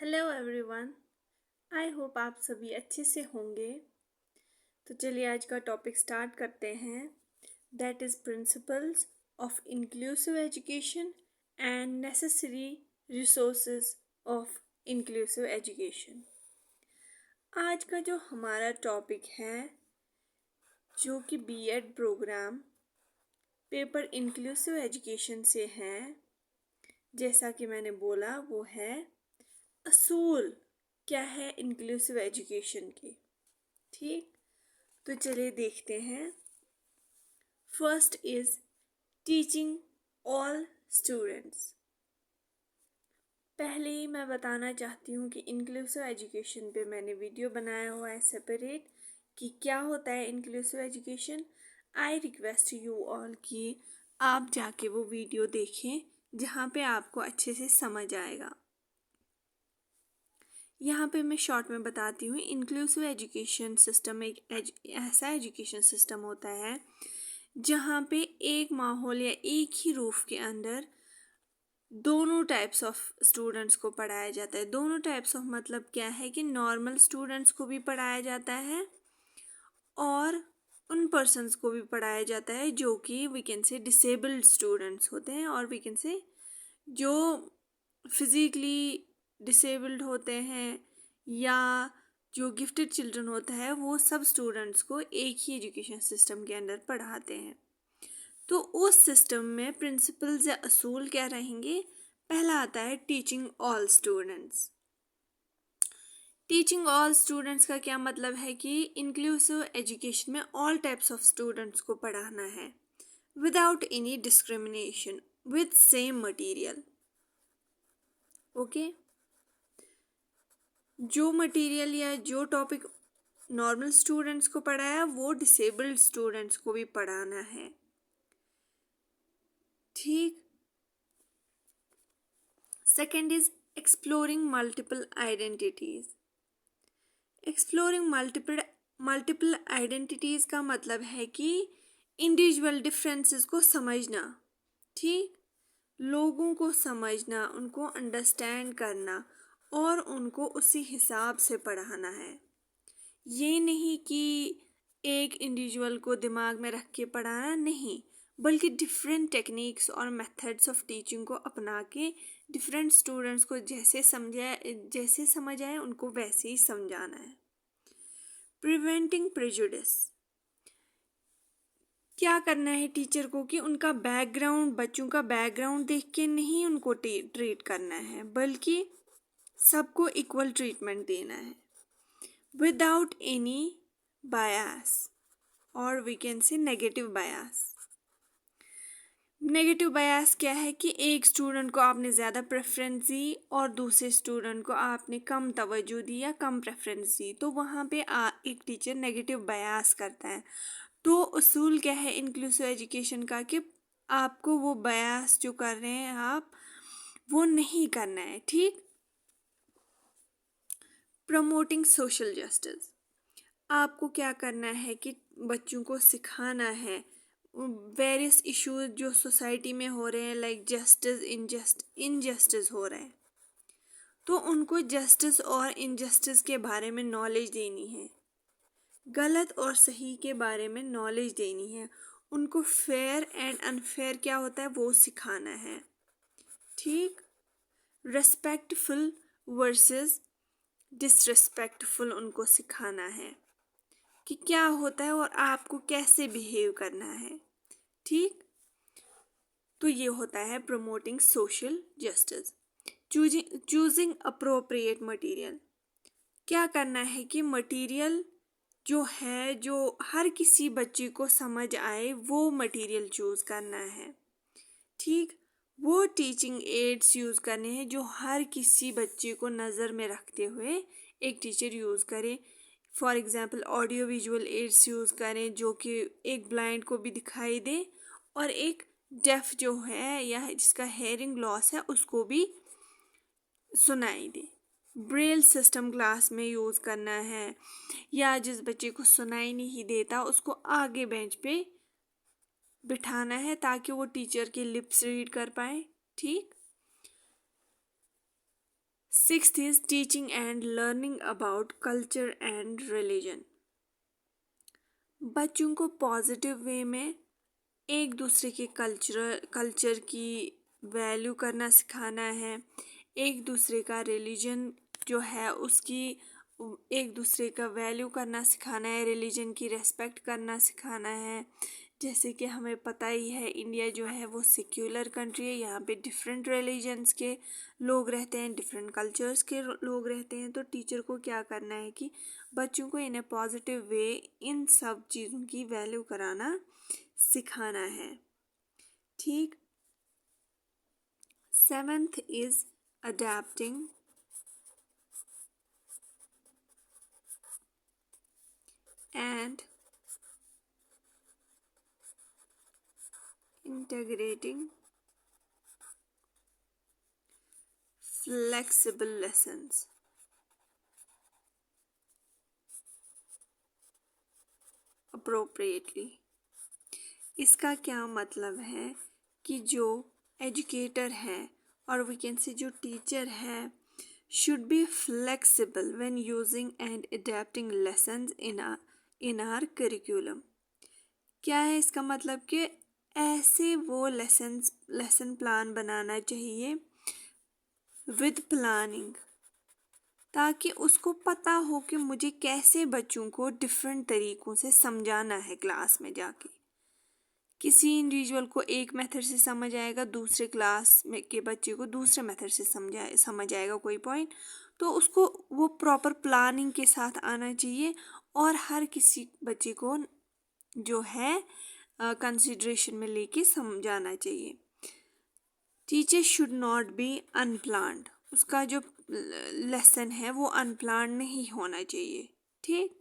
Hello everyone. I hope आप सभी अच्छे से होंगे। तो चलिए आज का टॉपिक स्टार्ट करते हैं। That is principles of inclusive education and necessary resources of inclusive education. आज का जो हमारा टॉपिक है जो कि BEd program paper inclusive education से है, जैसा कि मैंने बोला वो है असूल क्या है इंक्लूसिव एजुकेशन के। ठीक, तो चलिए देखते हैं। First is teaching all students. पहले ही मैं बताना चाहती हूँ कि इंक्लूसिव एजुकेशन पे मैंने वीडियो बनाया हुआ है सेपरेट कि क्या होता है inclusive education. I request you all कि आप जाके वो वीडियो देखें जहाँ पे आपको अच्छे से समझ आएगा। यहाँ पे मैं शॉर्ट में बताती हूँ। इंक्लूसिव एजुकेशन सिस्टम एक ऐसा एजुकेशन सिस्टम होता है जहाँ पे एक माहौल या एक ही रूफ के अंदर दोनों टाइप्स ऑफ स्टूडेंट्स को पढ़ाया जाता है। दोनों टाइप्स ऑफ मतलब क्या है कि नॉर्मल स्टूडेंट्स को भी पढ़ाया जाता है और उन पर्सन्स को भी पढ़ाया जाता है जो कि we can say disabled students होते हैं, और वी कैन से जो फिजिकली डिसेबल्ड होते हैं या जो गिफ्टेड चिल्ड्रन होता है, वो सब स्टूडेंट्स को एक ही एजुकेशन सिस्टम के अंदर पढ़ाते हैं। तो उस सिस्टम में प्रिंसिपल्स या असूल क्या रहेंगे। पहला आता है teaching all students. Teaching all students का क्या मतलब है कि इंक्लूसिव एजुकेशन में ऑल टाइप्स ऑफ स्टूडेंट्स को पढ़ाना है without any discrimination with same material. Okay, जो मटेरियल या जो टॉपिक नॉर्मल स्टूडेंट्स को पढ़ाया वो डिसेबल्ड स्टूडेंट्स को भी पढ़ाना है। ठीक। Second is exploring multiple identities. Exploring multiple identities का मतलब है कि इंडिविजुअल डिफरेंसेस को समझना। ठीक, लोगों को समझना, उनको अंडरस्टैंड करना और उनको उसी हिसाब से पढ़ाना है। ये नहीं कि एक इंडिविजुअल को दिमाग में रख के पढ़ाना, नहीं, बल्कि डिफरेंट टेक्निक्स और मेथड्स ऑफ टीचिंग को अपना के डिफरेंट स्टूडेंट्स को जैसे समझ आए उनको वैसे ही समझाना है। Preventing prejudice. क्या करना है टीचर को कि उनका बैकग्राउंड, बच्चों का बैकग्राउंड देख के नहीं उनको ट्रीट करना है, बल्कि सबको इक्वल ट्रीटमेंट देना है विदाउट एनी बायस, और we can say negative bias. Negative bias क्या है कि एक स्टूडेंट को आपने ज़्यादा प्रेफरेंस दी और दूसरे स्टूडेंट को आपने कम तवज्जो दी या कम प्रेफरेंस दी, तो वहाँ पे एक टीचर नेगेटिव बायस करता है। तो उसूल क्या है इंक्लूसिव एजुकेशन का कि आपको वो बायस जो कर रहे हैं आप वो नहीं करना है। ठीक। Promoting social justice. आपको क्या करना है कि बच्चों को सिखाना है वेरियस इश्यूज जो सोसाइटी में हो रहे हैं, लाइक जस्टिस इनजस्टिस हो रहे हैं, तो उनको जस्टिस और इनजस्टिस के बारे में नॉलेज देनी है। गलत और सही के बारे में नॉलेज देनी है। उनको फेयर एंड अनफेयर क्या होता है वो सिखाना है। ठीक। रेस्पेक्टफुल वर्सेस डिसरेस्पेक्टफुल उनको सिखाना है कि क्या होता है और आपको कैसे बिहेव करना है। ठीक। तो ये होता है promoting social justice. Choosing appropriate material. क्या करना है कि मटेरियल जो है जो हर किसी बच्चे को समझ आए वो मटेरियल चूज करना है। ठीक। वो टीचिंग एड्स यूज करने हैं जो हर किसी बच्चे को नज़र में रखते हुए एक टीचर यूज करे। For example audio visual aids use करें जो कि एक ब्लाइंड को भी दिखाई दे और एक डेफ जो है या जिसका हेयरिंग लॉस है उसको भी सुनाई दे। ब्रेल सिस्टम क्लास में यूज़ करना है, या जिस बच्चे को सुनाई नहीं देता उसको आगे बेंच पे बिठाना है ताकि वो टीचर के लिप्स रीड कर पाए। ठीक। Sixth is teaching and learning about culture and religion. बच्चों को पॉजिटिव वे में एक दूसरे के कल्चर की वैल्यू करना सिखाना है, एक दूसरे का रिलीजन जो है उसकी एक दूसरे का वैल्यू करना सिखाना है, रिलीजन की रेस्पेक्ट करना सिखाना है। जैसे कि हमें पता ही है इंडिया जो है वो सेक्युलर कंट्री है, यहाँ पे डिफरेंट रिलीजन्स के लोग रहते हैं, डिफरेंट कल्चर्स के लोग रहते हैं। तो टीचर को क्या करना है कि बच्चों को इन ए पॉजिटिव वे इन सब चीज़ों की वैल्यू कराना सिखाना है। ठीक। Seventh is adapting and integrating flexible lessons. Appropriately. इसका क्या मतलब है कि जो एजुकेटर है और वी कैन से जो टीचर है should be flexible when using and adapting lessons in our curriculum. क्या है इसका मतलब कि ऐसे वो लेसन प्लान बनाना चाहिए विद प्लानिंग, ताकि उसको पता हो कि मुझे कैसे बच्चों को डिफरेंट तरीक़ों से समझाना है। क्लास में जाके किसी इंडिविजुअल को एक मेथड से समझ आएगा, दूसरे क्लास में के बच्चे को दूसरे मेथड से समझ आएगा कोई पॉइंट, तो उसको वो प्रॉपर प्लानिंग के साथ आना चाहिए और हर किसी बच्चे को जो है कंसिडरेशन में लेके समझाना चाहिए। Teacher should not be unplanned, उसका जो लेसन है वो अनप्लान्ड नहीं होना चाहिए। ठीक।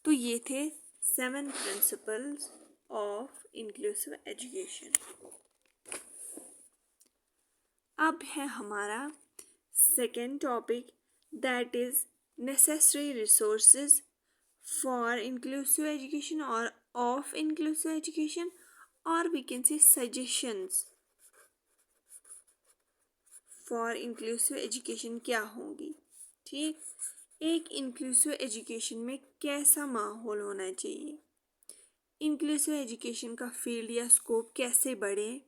तो ये थे 7 प्रिंसिपल्स ऑफ इंक्लूसिव एजुकेशन। अब है हमारा second topic, that is necessary resources for inclusive education और ऑफ इंक्लूसिव एजुकेशन, और we can say suggestions for inclusive education क्या होंगी। ठीक। एक इंक्लूसिव एजुकेशन में कैसा माहौल होना चाहिए, इंक्लूसिव एजुकेशन का फील्ड या स्कोप कैसे बढ़े,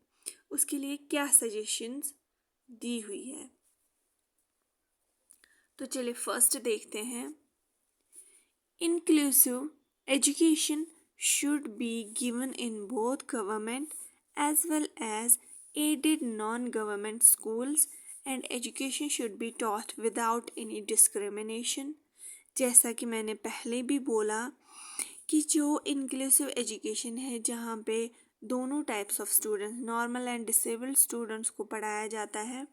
उसके लिए क्या सजेशंस दी हुई है। तो चलिए फर्स्ट देखते हैं। Inclusive education should be given in both government as well as aided non-government schools and education should be taught without any discrimination। जैसा कि मैंने पहले भी बोला कि जो इंक्लूसिव एजुकेशन है जहाँ पे दोनों types of students, normal and disabled students को पढ़ाया जाता है,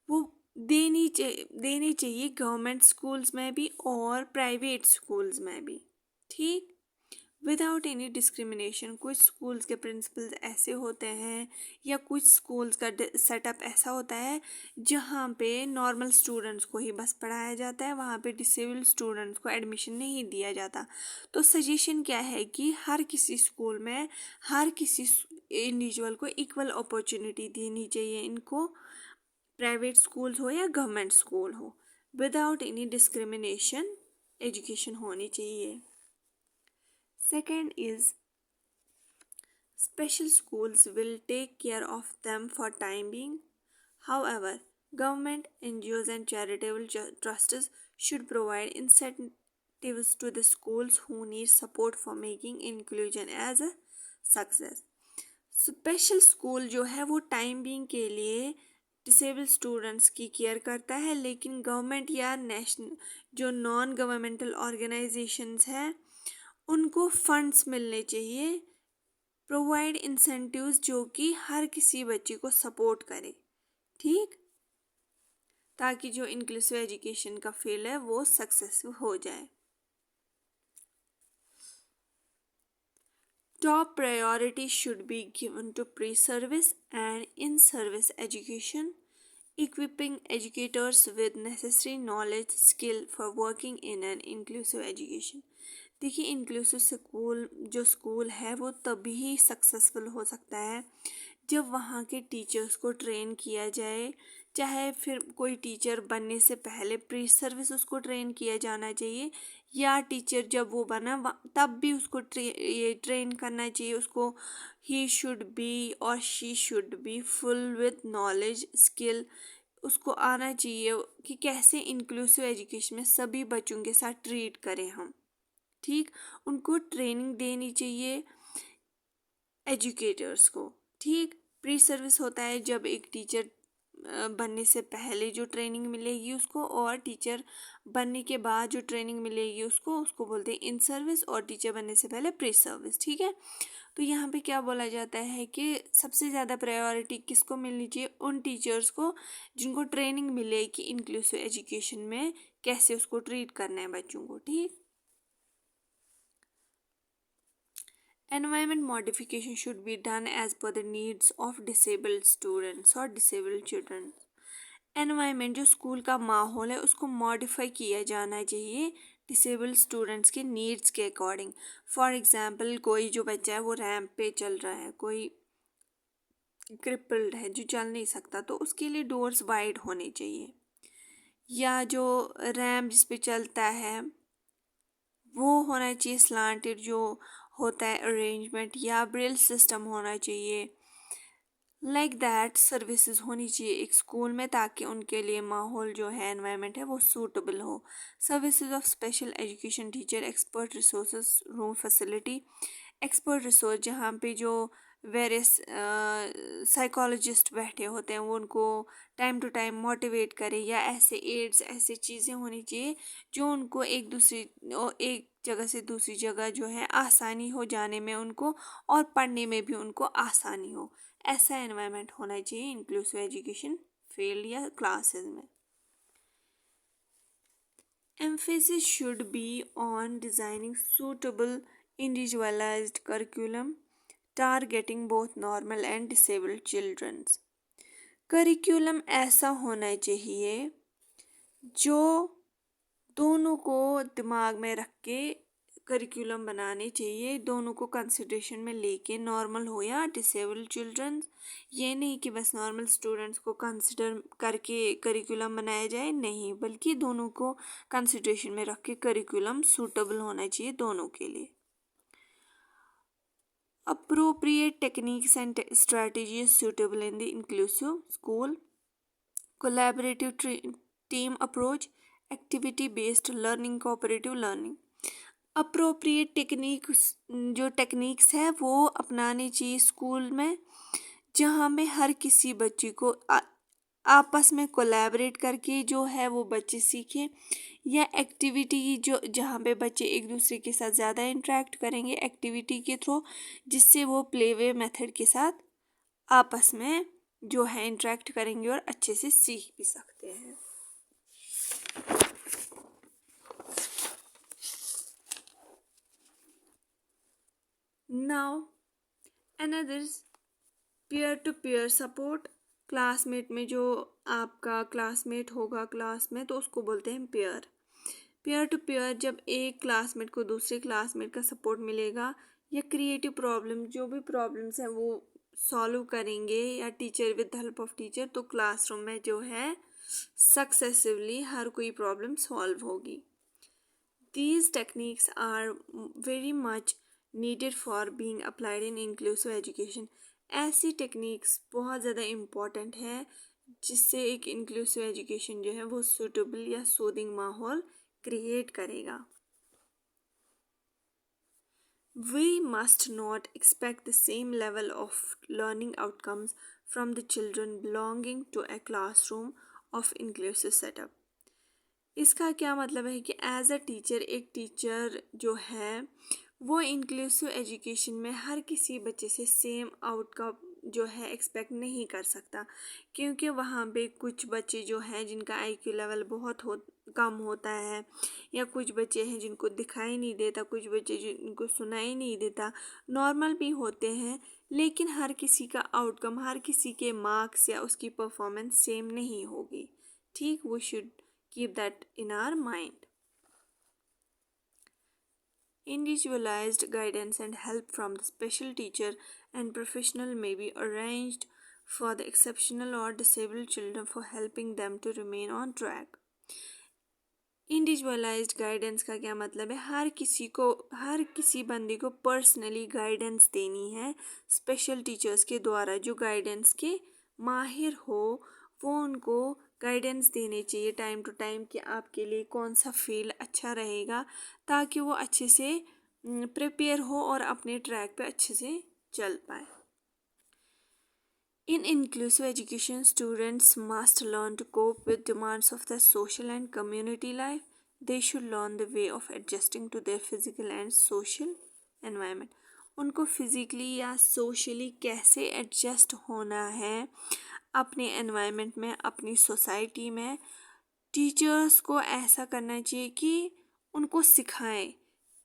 वो देनी चाहिए गवर्नमेंट स्कूल्स में भी और प्राइवेट स्कूल्स में भी। ठीक। Without any discrimination. कुछ स्कूल्स के प्रिंसिपल्स ऐसे होते हैं या कुछ स्कूल्स का सेटअप ऐसा होता है जहाँ पे नॉर्मल स्टूडेंट्स को ही बस पढ़ाया जाता है, वहाँ पे डिसेबल्ड स्टूडेंट्स को एडमिशन नहीं दिया जाता। तो सजेशन क्या है कि हर किसी स्कूल में हर किसी इंडिविजुअल को इक्वल अपॉर्चुनिटी देनी चाहिए, इनको प्राइवेट स्कूल्स हो या गवर्नमेंट स्कूल हो, विदाउट एनी डिस्क्रिमिनेशन एजुकेशन होनी चाहिए। Second is special schools will take care of them for time being. However, government, NGOs and charitable trusts should provide incentives to the schools who need support for making inclusion as a success. Special school जो है वो time being के लिए disable students की care करता है, लेकिन government या नेशनल जो नॉन गवर्नमेंटल ऑर्गेनाइजेशंस हैं उनको फंड्स मिलने चाहिए, प्रोवाइड इंसेंटिव्स जो कि हर किसी बच्चे को सपोर्ट करे। ठीक। ताकि जो इंक्लूसिव एजुकेशन का फील्ड है वो सक्सेसफुल हो जाए। Top priority should be given to pre service and in service education, equipping educators with necessary knowledge skill for working in an inclusive education। देखिए इंक्लूसिव स्कूल है वो तभी सक्सेसफुल हो सकता है जब वहाँ के टीचर्स को ट्रेन किया जाए, चाहे फिर कोई टीचर बनने से पहले प्री सर्विस उसको ट्रेन किया जाना चाहिए, या टीचर जब वो बना तब भी उसको ये ट्रेन करना चाहिए उसको। ही शुड बी और she should be full with knowledge skill. उसको आना चाहिए कि कैसे इंक्लूसिव एजुकेशन में सभी बच्चों के साथ ट्रीट करें हम। ठीक, उनको ट्रेनिंग देनी चाहिए एजुकेटर्स को। ठीक, प्री सर्विस होता है जब एक टीचर बनने से पहले जो ट्रेनिंग मिलेगी उसको, और टीचर बनने के बाद जो ट्रेनिंग मिलेगी उसको उसको बोलते हैं इन सर्विस, और टीचर बनने से पहले प्री सर्विस। ठीक है, तो यहाँ पे क्या बोला जाता है कि सबसे ज़्यादा प्रायोरिटी किसको मिलनी चाहिए? उन टीचर्स को जिनको ट्रेनिंग मिले कि इंक्लूसिव एजुकेशन में कैसे उसको ट्रीट करना है बच्चों को। ठीक, environment modification should be done as per the needs of disabled students or disabled children। Environment जो स्कूल का माहौल है उसको मॉडिफाई किया जाना चाहिए डिसेबल्ड स्टूडेंट्स के नीड्स के अकॉर्डिंग। फॉर एग्जांपल कोई जो बच्चा है वो रैंप पे चल रहा है, कोई क्रिपल्ड है जो चल नहीं सकता, तो उसके लिए डोर्स वाइड होने चाहिए। या जो रैंप जिस पे चलता है वो होना चाहिए स्लांटेड जो होता है अरेंजमेंट, या ब्रेल सिस्टम होना चाहिए। लाइक दैट सर्विसेज होनी चाहिए एक स्कूल में ताकि उनके लिए माहौल जो है एनवायरनमेंट है वो सूटेबल हो। Services of special education teacher, expert resources room facility. Expert resource जहाँ पे जो वेरियस साइकोलॉजिस्ट बैठे होते हैं वो उनको टाइम टू टाइम मोटिवेट करें, या ऐसे एड्स ऐसी चीज़ें होनी चाहिए जो उनको एक जगह से दूसरी जगह जो है आसानी हो जाने में उनको, और पढ़ने में भी उनको आसानी हो। ऐसा एनवायरनमेंट होना चाहिए इंक्लूसिव एजुकेशन फील्ड या क्लासेस में। Emphasis should be on designing suitable individualized curriculum targeting both normal and disabled children। Curriculum ऐसा होना चाहिए जो दोनों को दिमाग में रख के करिकुलम बनाने चाहिए, दोनों को कंसिडरेशन में लेके, नॉर्मल हो या डिसेबल्ड चिल्ड्रन। ये नहीं कि बस नॉर्मल स्टूडेंट्स को कंसिडर करके करिकुलम बनाया जाए, नहीं, बल्कि दोनों को कंसिडरेशन में रख के करिकुलम सूटेबल होना चाहिए दोनों के लिए। Appropriate techniques and strategies suitable in the inclusive school, collaborative team approach, activity based learning, cooperative learning। Appropriate जो टेक्निक्स है वो अपनानी चाहिए स्कूल में, जहाँ में हर किसी बच्चे को आपस में कोलैबोरेट करके जो है वो बच्चे सीखें, या एक्टिविटी जो जहाँ पे बच्चे एक दूसरे के साथ ज़्यादा इंटरेक्ट करेंगे एक्टिविटी के थ्रू, जिससे वो प्लेवे मेथड के साथ आपस में जो है इंटरेक्ट करेंगे और अच्छे से सीख भी सकते हैं। Now another peer to peer support. Classmate में जो आपका क्लासमेट होगा क्लास में तो उसको बोलते हैं पेयर। पेयर टू पेयर जब एक क्लासमेट को दूसरे क्लासमेट का सपोर्ट मिलेगा, या क्रिएटिव प्रॉब्लम जो भी प्रॉब्लम्स हैं वो सॉल्व करेंगे, या teacher with help of teacher, तो क्लासरूम में जो है सक्सेसिवली हर कोई प्रॉब्लम सॉल्व होगी। These techniques are very much needed for being applied in inclusive education। ऐसी टेक्निक्स बहुत ज़्यादा इम्पॉर्टेंट है जिससे एक इंक्लूसिव एजुकेशन जो है वो सूटेबल या सूदिंग माहौल क्रिएट करेगा। We must not expect the same level of learning outcomes from the children belonging to a classroom of inclusive setup। इसका क्या मतलब है कि एज अ टीचर एक टीचर जो है वो इंक्लूसिव एजुकेशन में हर किसी बच्चे से सेम आउटकम जो है एक्सपेक्ट नहीं कर सकता, क्योंकि वहाँ पे कुछ बच्चे जो हैं जिनका आईक्यू लेवल बहुत कम होता है, या कुछ बच्चे हैं जिनको दिखाई नहीं देता, कुछ बच्चे जिनको सुनाई नहीं देता, नॉर्मल भी होते हैं, लेकिन हर किसी का आउटकम, हर किसी के मार्क्स या उसकी परफॉर्मेंस सेम नहीं होगी। ठीक, we should keep that in our mind। Individualized guidance and help from the special teacher and professional may be arranged for the exceptional or disabled children for helping them to remain on track. Individualised guidance का क्या मतलब है? हर किसी बंदे को personally guidance देनी है special teachers के द्वारा, जो गाइडेंस के माहिर हो वो उनको गाइडेंस देने चाहिए टाइम टू टाइम कि आपके लिए कौन सा फील्ड अच्छा रहेगा, ताकि वो अच्छे से प्रिपेयर हो और अपने ट्रैक पे अच्छे से चल पाए. In inclusive education, students must learn to cope with demands of their social and community life. They should learn the way of adjusting to their physical and social environment. उनको physically या socially कैसे adjust होना है अपने environment में, अपनी society में. Teachers को ऐसा करना चाहिए कि उनको सिखाएं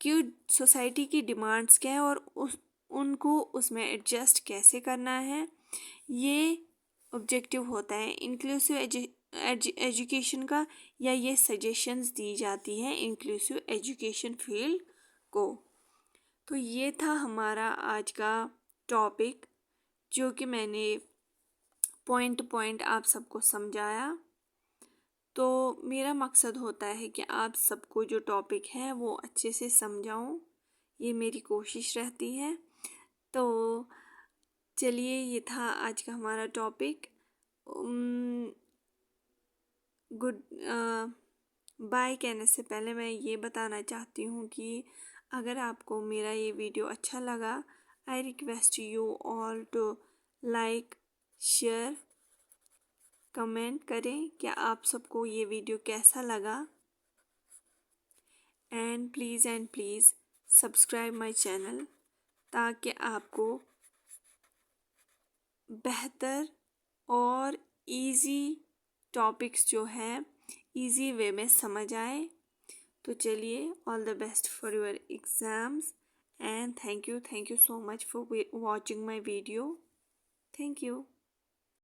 कि सोसाइटी की डिमांड्स क्या है और उनको उसमें एडजस्ट कैसे करना है. ये ऑब्जेक्टिव होता है इंक्लूसिव एजुकेशन का, या ये सजेशंस दी जाती हैं इंक्लूसिव एजुकेशन फील्ड को. तो ये था हमारा आज का टॉपिक, जो कि मैंने पॉइंट पॉइंट आप सबको समझाया. तो मेरा मकसद होता है कि आप सबको जो टॉपिक है वो अच्छे से समझाऊं, ये मेरी कोशिश रहती है. तो चलिए, ये था आज का हमारा टॉपिक. गुड बाय कहने से पहले मैं ये बताना चाहती हूँ कि अगर आपको मेरा ये वीडियो अच्छा लगा, I request you all to like, share, comment करें कि आप सबको ये वीडियो कैसा लगा. And please subscribe my channel, ताकि आपको बेहतर और इजी टॉपिक्स जो है इजी वे में समझ आए. तो चलिए, all the best for your exams and thank you so much for watching my video. Thank you.